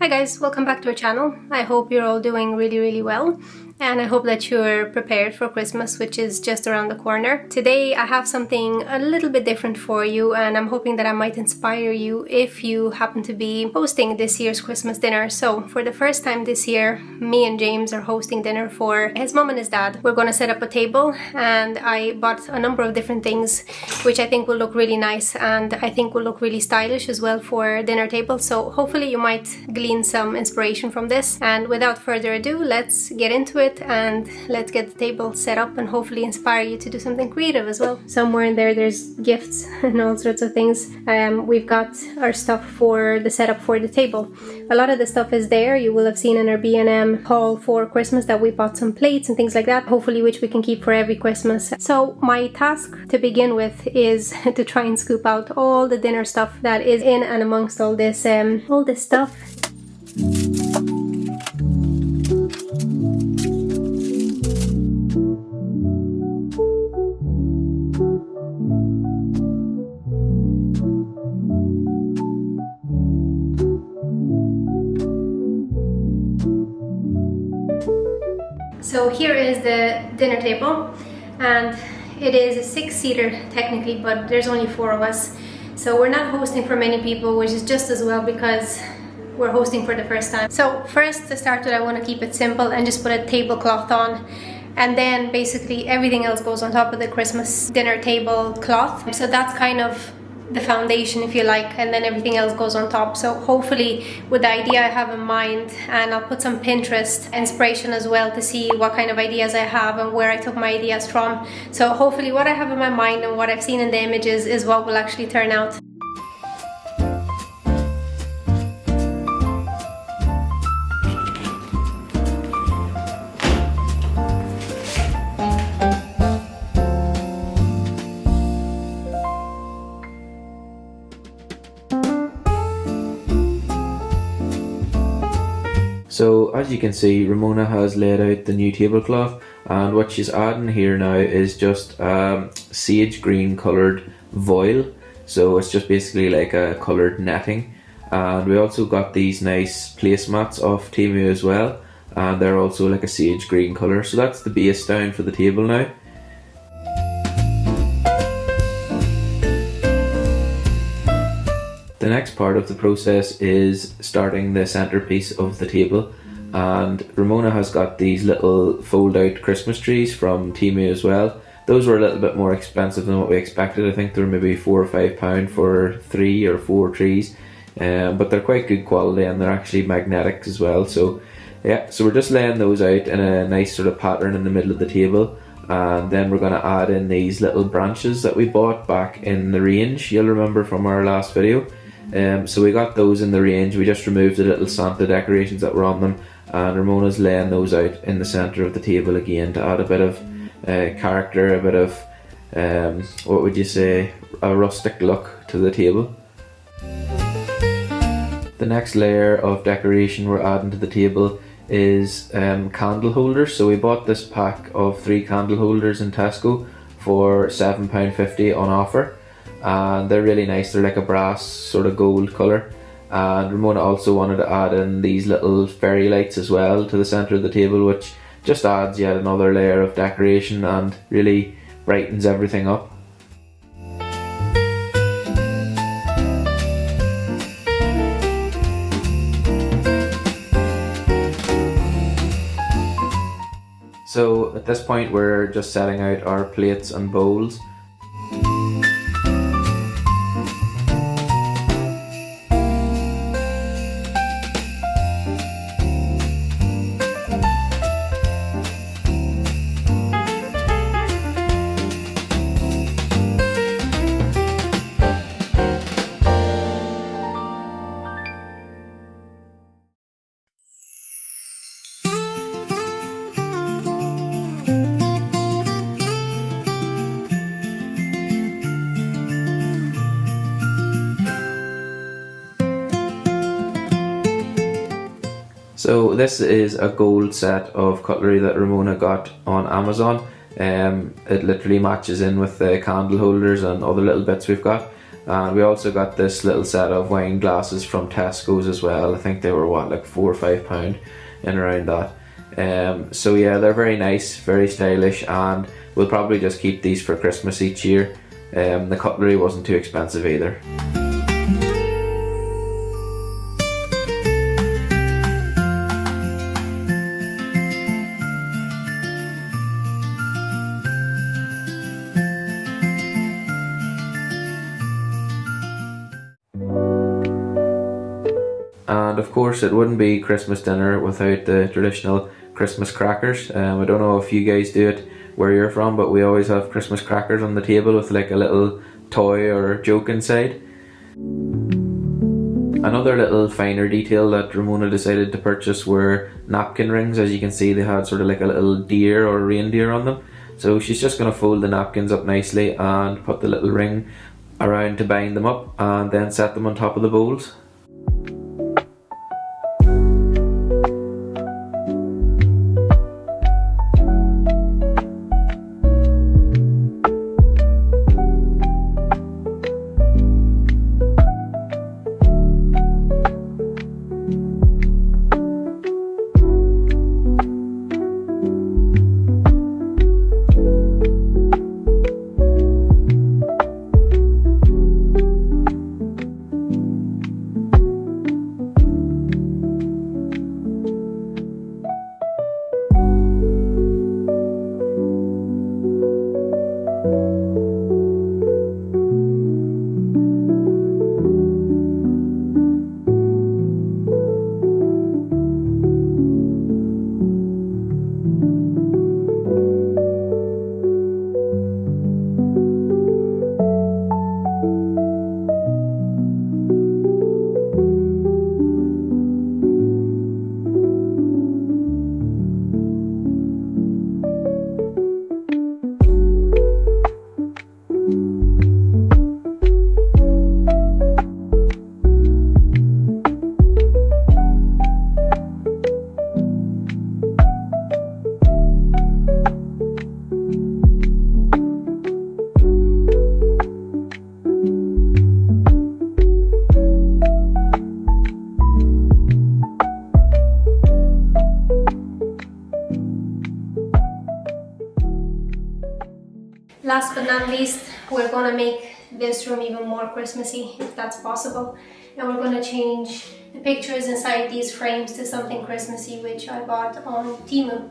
Hi guys, welcome back to our channel. I hope you're all doing really well, and I hope that you're prepared for Christmas, which is just around the corner. Today I have something a little bit different for you, and I'm hoping that I might inspire you if you happen to be hosting this year's Christmas dinner. So for the first time this year, me and James are hosting dinner for his mom and his dad. We're going to set up a table, and I bought a number of different things which I think will look really nice and I think will look really stylish as well for dinner table. So hopefully you might glean some inspiration from this, and without further ado, let's get into it and let's get the table set up and hopefully inspire you to do something creative as well. Somewhere in there's gifts and all sorts of things. We've got our stuff for the setup for the table. A lot of the stuff is there. You will have seen in our B&M haul for Christmas that we bought some plates and things like that, hopefully, which we can keep for every Christmas. So my task to begin with is to try and scoop out all the dinner stuff that is in and amongst all this stuff. So here is the dinner table, and it is a 6-seater technically, but there's only 4 of us. So we're not hosting for many people, which is just as well because we're hosting for the first time. So first, to start with, I want to keep it simple and just put a tablecloth on, and then basically everything else goes on top of the Christmas dinner table cloth. So that's kind of the foundation, if you like, and then everything else goes on top. So hopefully with the idea I have in mind, and I'll put some Pinterest inspiration as well to see what kind of ideas I have and where I took my ideas from. So hopefully what I have in my mind and what I've seen in the images is what will actually turn out. So as you can see, Ramona has laid out the new tablecloth, and what she's adding here now is just sage green coloured voile. So it's just basically like a coloured netting, and we also got these nice placemats off Temu as well, and they're also like a sage green colour. So that's the base down for the table now. The next part of the process is starting the centerpiece of the table, and Ramona has got these little fold out Christmas trees from Temu as well. Those were a little bit more expensive than what we expected. I think they were maybe £4 or £5 for 3 or 4 trees, but they're quite good quality and they're actually magnetic as well. So yeah, so we're just laying those out in a nice sort of pattern in the middle of the table, and then we're going to add in these little branches that we bought back in the range. You'll remember from our last video. So we got those in the range. We just removed the little Santa decorations that were on them, and Ramona's laying those out in the centre of the table again to add a bit of character, a bit of what would you say, a rustic look to the table. The next layer of decoration we're adding to the table is candle holders. So we bought this pack of 3 candle holders in Tesco for £7.50 on offer, and they're really nice. They're like a brass sort of gold colour, and Ramona also wanted to add in these little fairy lights as well to the centre of the table, which just adds yet another layer of decoration and really brightens everything up. So at this point we're just setting out our plates and bowls. So this is a gold set of cutlery that Ramona got on Amazon. It literally matches in with the candle holders and other little bits we've got. And we also got this little set of wine glasses from Tesco's as well. I think they were what, like £4 or £5 in around that. So yeah, they're very nice, very stylish, and we'll probably just keep these for Christmas each year. The cutlery wasn't too expensive either. And of course it wouldn't be Christmas dinner without the traditional Christmas crackers. I don't know if you guys do it where you're from, but we always have Christmas crackers on the table with like a little toy or joke inside. Another little finer detail that Ramona decided to purchase were napkin rings. As you can see, they had sort of like a little deer or reindeer on them. So she's just going to fold the napkins up nicely and put the little ring around to bind them up, and then set them on top of the bowls. Last but not least, we're gonna make this room even more Christmassy, if that's possible. And we're gonna change the pictures inside these frames to something Christmassy, which I bought on Temu.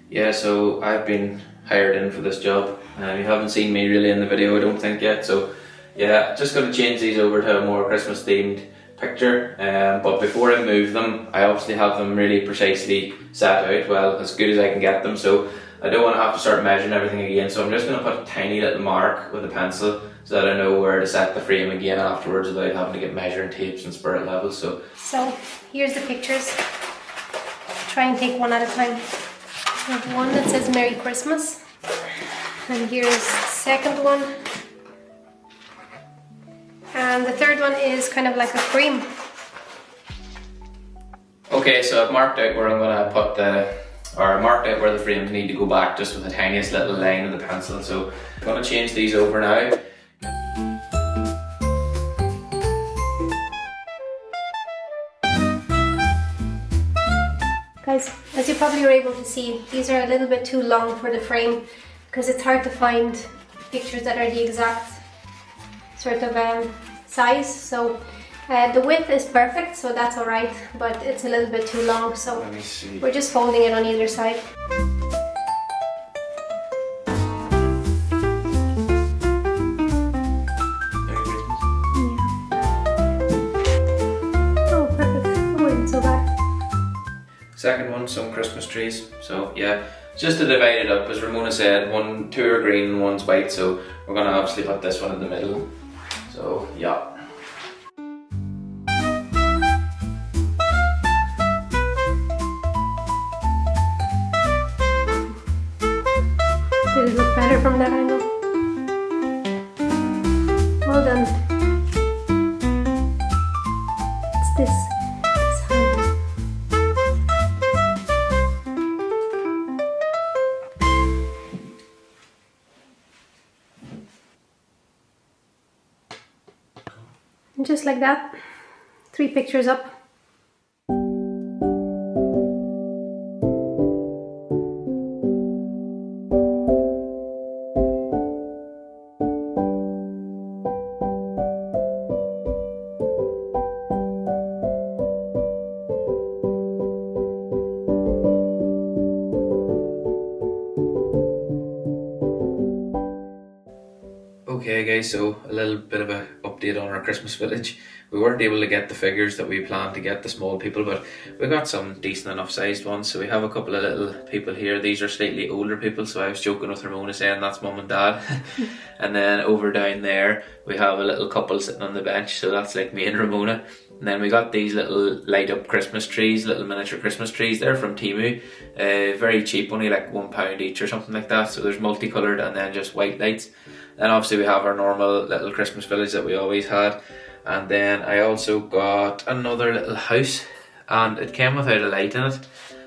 Yeah, so I've been hired in for this job. You haven't seen me really in the video, I don't think yet. So yeah, just going to change these over to a more Christmas themed picture. But before I move them, I obviously have them really precisely set out, well, as good as I can get them. So I don't want to have to start measuring everything again. So I'm just going to put a tiny little mark with a pencil so that I know where to set the frame again afterwards without having to get measuring tapes and spirit levels. So here's the pictures. Try and take one at a time. We have one that says Merry Christmas, and here's the second one, and the third one is kind of like a frame. Okay, so I've marked out where I'm going to put marked out where the frames need to go back, just with the tiniest little line with the pencil. So I'm going to change these over now. Guys, as you probably were able to see, these are a little bit too long for the frame because it's hard to find pictures that are the exact sort of size. So the width is perfect, so that's alright, but it's a little bit too long, so Let me see. We're just folding it on either side. Oh, perfect. Oh, it's so bad. Second one, some Christmas trees. So yeah, just to divide it up, as Ramona said, two are green and one's white, so we're going to obviously put this one in the middle. So yeah. Did it look better from that angle? Well done. It's this handle. just like that, 3 pictures up. Okay guys, so a little bit of an update on our Christmas village. We weren't able to get the figures that we planned to get, the small people, but we got some decent enough sized ones. So we have a couple of little people here. These are slightly older people, so I was joking with Ramona saying that's mum and dad. And then over down there we have a little couple sitting on the bench, so that's like me and Ramona. And then we got these little light up Christmas trees, little miniature Christmas trees. They're from Temu, very cheap, only like £1 each or something like that. So there's multicoloured and then just white lights. Then obviously we have our normal little Christmas village that we always had. And then I also got another little house, and it came without a light in it.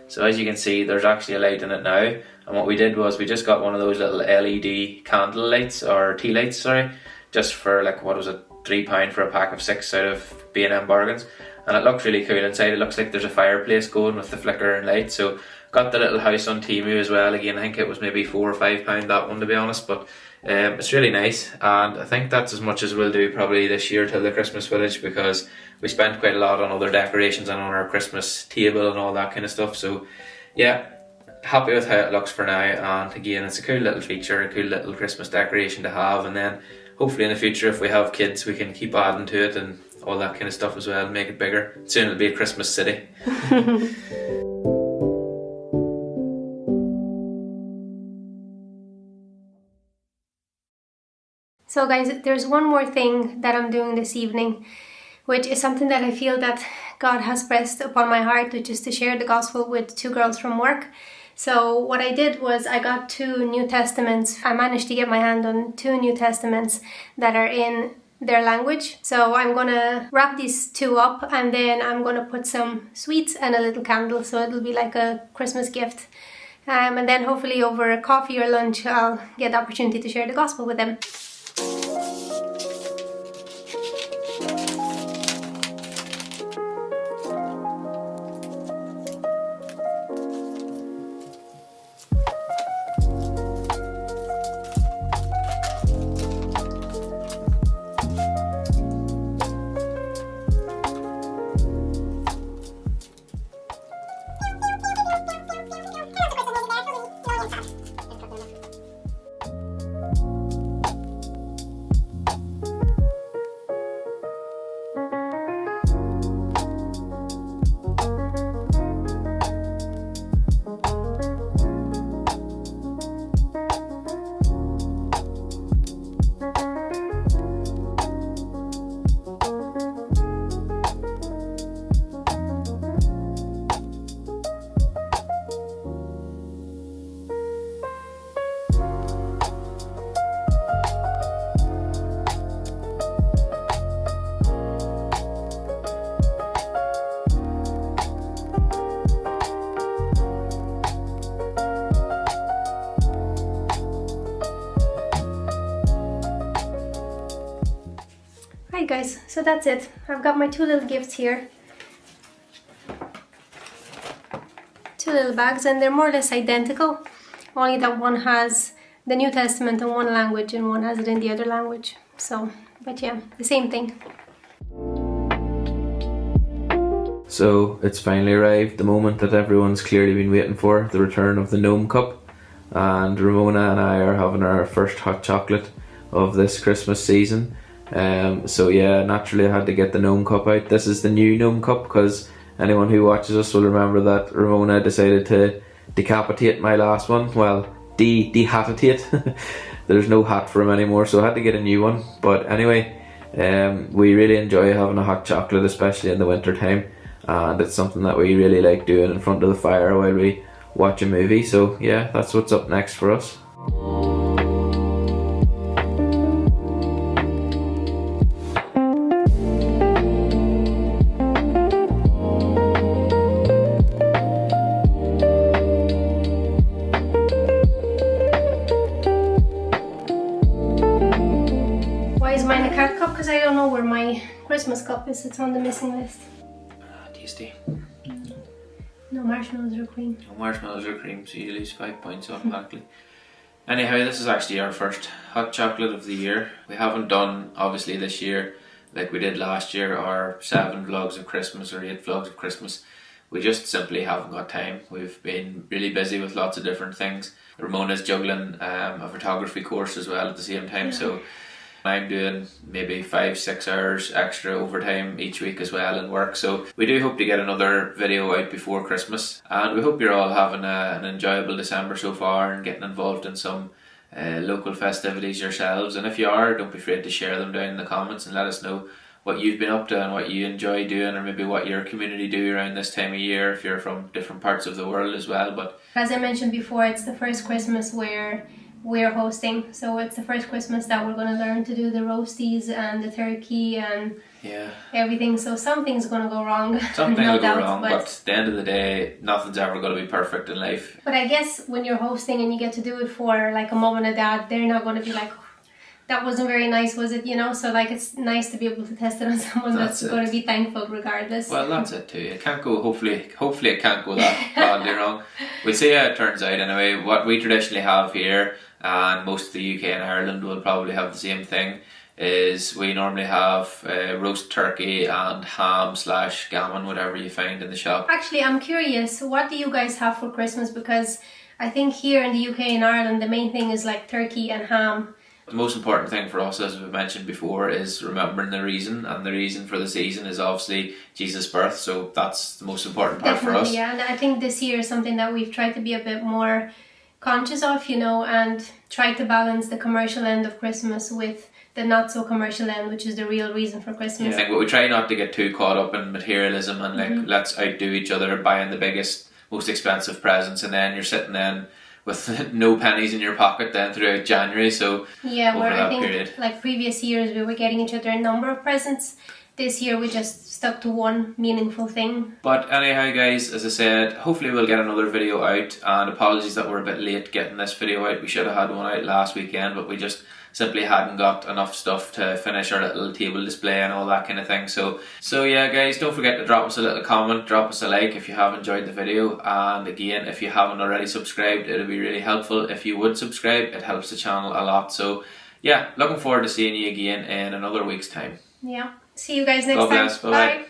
So as you can see, there's actually a light in it now. And what we did was we just got one of those little LED candle lights, or tea lights, sorry, just for like, what was it, £3 for a pack of 6 out of B&M Bargains. And it looks really cool inside. It looks like there's a fireplace going with the flickering light. So got the little house on Temu as well. Again, I think it was maybe £4 or £5 that one, to be honest, but it's really nice. And I think that's as much as we'll do probably this year till the Christmas village, because we spent quite a lot on other decorations and on our Christmas table and all that kind of stuff. So yeah, happy with how it looks for now. And again, it's a cool little feature, a cool little Christmas decoration to have. And then hopefully in the future, if we have kids, we can keep adding to it and all that kind of stuff as well, make it bigger. Soon it'll be a Christmas city. So guys, there's one more thing that I'm doing this evening, which is something that I feel that God has pressed upon my heart, which is to share the gospel with 2 girls from work. So what I did was I got 2 New Testaments. I managed to get my hand on 2 New Testaments that are in their language. So I'm gonna wrap these 2 up, and then I'm gonna put some sweets and a little candle, so it'll be like a Christmas gift. And then hopefully over a coffee or lunch I'll get the opportunity to share the gospel with them. Right guys, so that's it. I've got my 2 little gifts here. 2 little bags, and they're more or less identical, only that one has the New Testament in one language and one has it in the other language. So, but yeah, the same thing. So it's finally arrived, the moment that everyone's clearly been waiting for, the return of the Gnome Cup. And Ramona and I are having our first hot chocolate of this Christmas season. So yeah, naturally I had to get the Gnome Cup out. This is the new Gnome Cup, because anyone who watches us will remember that Ramona decided to decapitate my last one. Well, dehabitate. There's no hat for him anymore, so I had to get a new one. But anyway, we really enjoy having a hot chocolate, especially in the winter time, and it's something that we really like doing in front of the fire while we watch a movie. So yeah, that's what's up next for us. up is it's on the missing list. Tasty. No marshmallows or cream. No marshmallows or cream, so you lose 5 points automatically. Anyhow, this is actually our first hot chocolate of the year. We haven't done, obviously, this year like we did last year, our 7 vlogs of Christmas or 8 vlogs of Christmas. We just simply haven't got time. We've been really busy with lots of different things. Ramona's juggling a photography course as well at the same time, so I'm doing maybe 5-6 hours extra overtime each week as well in work. So we do hope to get another video out before Christmas, and we hope you're all having an enjoyable December so far and getting involved in some local festivities yourselves. And if you are, don't be afraid to share them down in the comments and let us know what you've been up to and what you enjoy doing, or maybe what your community do around this time of year if you're from different parts of the world as well. But as I mentioned before, it's the first Christmas where we're hosting, so it's the first Christmas that we're going to learn to do the roasties and the turkey and everything, so something's going to go wrong. Something will go wrong, but at the end of the day, nothing's ever going to be perfect in life. But I guess when you're hosting and you get to do it for like a mom and a dad, they're not going to be like, that wasn't very nice, was it? You know, so like it's nice to be able to test it on someone that's going to be thankful regardless. Well, that's it too. It can't go. Hopefully, it can't go that badly wrong. We'll see how it turns out. Anyway, what we traditionally have here, and most of the UK and Ireland will probably have the same thing, is we normally have roast turkey and ham/gammon, whatever you find in the shop. Actually, I'm curious, what do you guys have for Christmas? Because I think here in the UK and Ireland, the main thing is like turkey and ham. The most important thing for us, as we mentioned before, is remembering the reason, and the reason for the season is obviously Jesus' birth, so that's the most important part for us. Yeah, and I think this year is something that we've tried to be a bit more conscious of, you know, and try to balance the commercial end of Christmas with the not so commercial end, which is the real reason for Christmas. Yeah, but we try not to get too caught up in materialism and like let's outdo each other buying the biggest, most expensive presents, and then you're sitting then with no pennies in your pocket then throughout January. So yeah, where I think period, like previous years we were getting each other a number of presents. This year we just stuck to one meaningful thing. But anyhow guys, as I said, hopefully we'll get another video out, and apologies that we're a bit late getting this video out. We should have had one out last weekend, but we just simply hadn't got enough stuff to finish our little table display and all that kind of thing. So yeah guys, don't forget to drop us a little comment, drop us a like if you have enjoyed the video, and again, if you haven't already subscribed, it'll be really helpful if you would subscribe. It helps the channel a lot. So yeah, looking forward to seeing you again in another week's time. Yeah, see you guys next God time. bless. Bye.